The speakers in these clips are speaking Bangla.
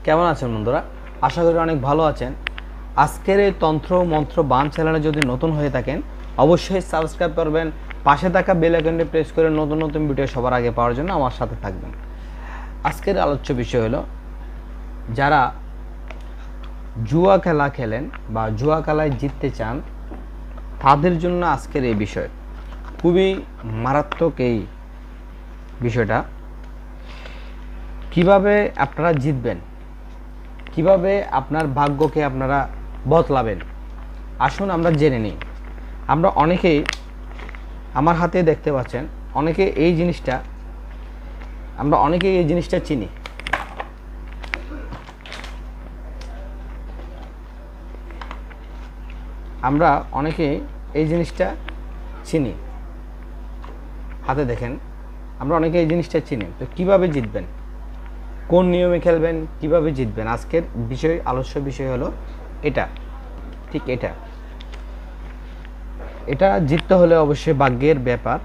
কেমন আছেন বন্ধুরা? আশা করি অনেক ভালো আছেন। আজকের এই তন্ত্র মন্ত্র বান চ্যানেলে যদি নতুন হয়ে থাকেন অবশ্যই সাবস্ক্রাইব করবেন, পাশে থাকা বেল আইকনটি প্রেস করে নতুন নতুন ভিডিও সবার আগে পাওয়ার জন্য আমার সাথে থাকবেন। আজকের আলোচ্য বিষয় হলো যারা জুয়া খেলা খেলেন বা জুয়া খেলায় জিততে চান তাদের জন্য আজকের এই বিষয় খুবই মারাত্মক। এই বিষয়টা কিভাবে আপনারা জিতবেন, কিভাবে আপনার ভাগ্যকে আপনারা বদলাবেন, আসুন আমরা জেনে নিই। আমরা অনেকেই আমার হাতে দেখতে পাচ্ছেন, অনেকে এই জিনিসটা আমরা অনেকেই এই জিনিসটা চিনি। আমরা অনেকেই এই জিনিসটা চিনি, হাতে দেখেন আমরা অনেকে এই জিনিসটা চিনি। তো কীভাবে জিতবেন, কোন নিয়মে খেলবেন, কিভাবে জিতবেন, আজকের বিষয় আলোচ্য বিষয় হলো এটা। ঠিক এটা জিততে হলে অবশ্যই ভাগ্যের ব্যাপার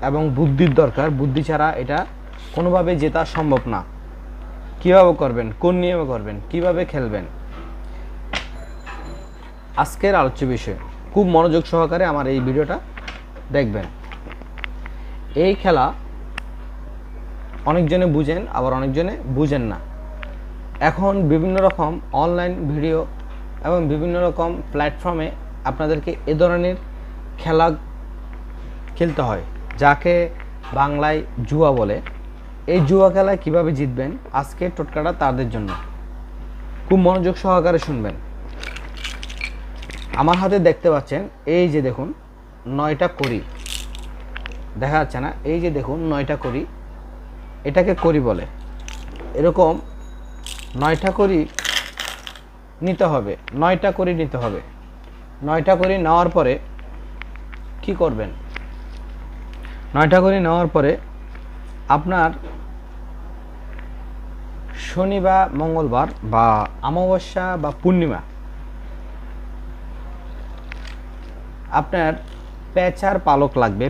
এবং বুদ্ধির দরকার। বুদ্ধি ছাড়া এটা কোনোভাবে জেতা সম্ভব না। কীভাবে করবেন, কোন নিয়মে করবেন, কিভাবে খেলবেন, আজকের আলোচ্য বিষয়। খুব মনোযোগ সহকারে আমার এই ভিডিওটা দেখবেন। এই খেলা অনেকজনে বুঝেন, আবার অনেকজনে বুঝেন না। এখন বিভিন্ন রকম অনলাইন ভিডিও এবং বিভিন্ন রকম প্ল্যাটফর্মে আপনাদেরকে এ ধরনের খেলা খেলতে হয়, যাকে বাংলায় জুয়া বলে। এই জুয়া খেলায় কিভাবে জিতবেন আজকের টোটকাটা তাদের জন্য। খুব মনোযোগ সহকারে শুনবেন। আমার হাতে দেখতে পাচ্ছেন, এই যে দেখুন 9টা কড়ি দেখা যাচ্ছে না? এই যে দেখুন 9টা কড়ি, এটাকে কড়ি বলে। এরকম 9টা কড়ি নিতে হবে, 9টা কড়ি নিতে হবে। 9টা কড়ি নেওয়ার পরে কি করবেন? 9টা কড়ি নেওয়ার পরে আপনার শনি বা মঙ্গলবার বা অমাবস্যা বা পূর্ণিমা আপনার পেঁচার পালক লাগবে,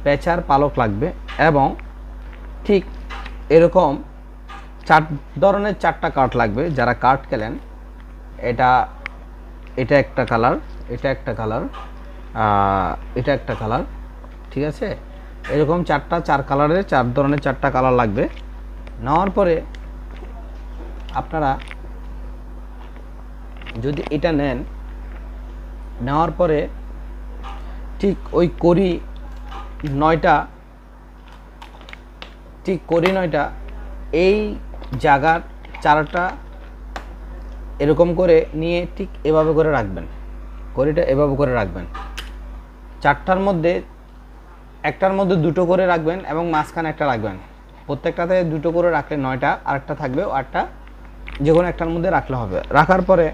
পেঁচার পালক লাগবে। এবং ঠিক এরকম 4 ধরনের 4টা কার্ড লাগবে। যারা কার্ড খেলেন, এটা একটা কালার, এটা একটা কালার, এটা একটা কালার, ঠিক আছে? এরকম 4 কালারের 4 ধরনের 4টা কালার লাগবে। নেওয়ার পরে আপনারা যদি এটা নেন, নেওয়ার পরে ঠিক ওই কড়ি 9টা, ঠিক কড়ি 9টা এই জায়গার 4টা এরকম করে নিয়ে ঠিক এভাবে করে রাখবেন। কড়িটা এভাবে করে রাখবেন। 4টার মধ্যে একটার মধ্যে 2টো করে রাখবেন এবং মাঝখানে একটা রাখবেন। প্রত্যেকটাতে 2টো করে রাখলে 9টা, আরেকটা থাকবে, আরেকটা যে কোনো একটার মধ্যে রাখলে হবে। রাখার পরে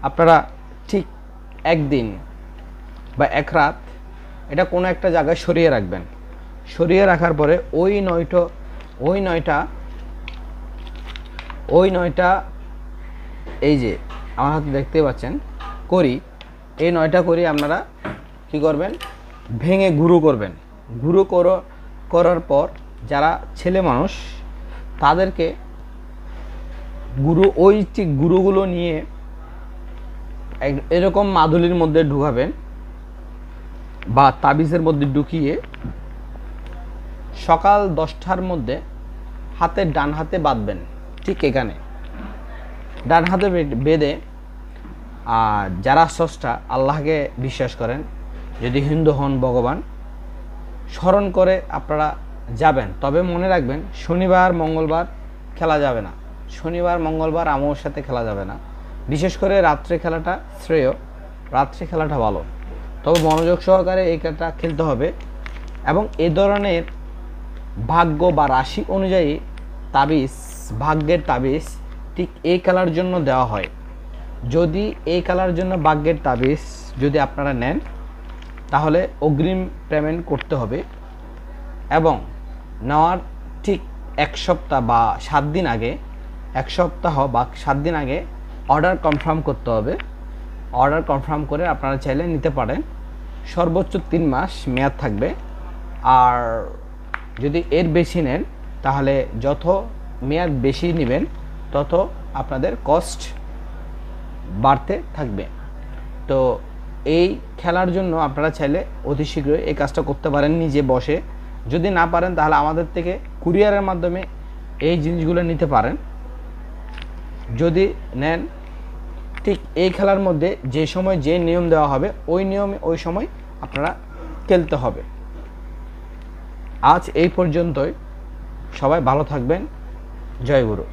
আপনারা ঠিক একদিন বা এক রাত এটা কোনো একটা জায়গায় সরিয়ে রাখবেন। সরিয়ে রাখার পরে ওই 9টা এই যে আমার হাতে দেখতে পাচ্ছেন করি, এই 9টা করি আপনারা কি করবেন? ভেঙে গুঁড়ো করবেন। গুঁড়ো করার পর যারা ছেলে মানুষ তাদেরকে ওই ঠিক গুঁড়োগুলো নিয়ে এরকম মাদুলির মধ্যে ঢুকাবেন বা তাবিজের মধ্যে ঢুকিয়ে সকাল 10টার মধ্যে হাতের ডান হাতে বাঁধবেন। ঠিক এখানে ডান হাতে বেঁধে, আর যারা স্রষ্টা আল্লাহকে বিশ্বাস করেন, যদি হিন্দু হন, ভগবান স্মরণ করে আপনারা যাবেন। তবে মনে রাখবেন শনিবার মঙ্গলবার খেলা যাবে না, শনিবার মঙ্গলবার অমাবস্যাতে খেলা যাবে না। বিশেষ করে রাত্রে খেলাটা শ্রেয়, রাত্রে খেলাটা ভালো। তবে মনোযোগ সহকারে এই খেলাটা খেলতে হবে। এবং এ ধরনের ভাগ্য বা রাশি অনুযায়ী তাবিজ, ভাগ্যের তাবিজ ঠিক এই খেলার জন্য দেওয়া হয়। যদি এই খেলার জন্য ভাগ্যের তাবিজ যদি আপনারা নেন তাহলে অগ্রিম পেমেন্ট করতে হবে এবং নেওয়ার ঠিক 1 সপ্তাহ বা 7 দিন আগে, 1 সপ্তাহ বা 7 দিন আগে অর্ডার কনফার্ম করতে হবে। অর্ডার কনফার্ম করে আপনারা চাইলে নিতে পারেন। সর্বোচ্চ 3 মাস মেয়াদ থাকবে। আর যদি এর বেশি নেন তাহলে যত মেয়াদ বেশি নেবেন তত আপনাদের কস্ট বাড়তে থাকবে। তো এই খেলার জন্য আপনারা চাইলে অতি শীঘ্রই এই কাজটা করতে পারেন নিজে বসে। যদি না পারেন তাহলে আমাদের থেকে কুরিয়ারের মাধ্যমে এই জিনিসগুলো নিতে পারেন। যদি নেন, ঠিক এই খেলার মধ্যে যে সময় যে নিয়ম দেওয়া হবে ওই নিয়মে ওই সময় আপনারা খেলতে হবে। আজ এই পর্যন্তই। সবাই ভালো থাকবেন। জয় গুরু।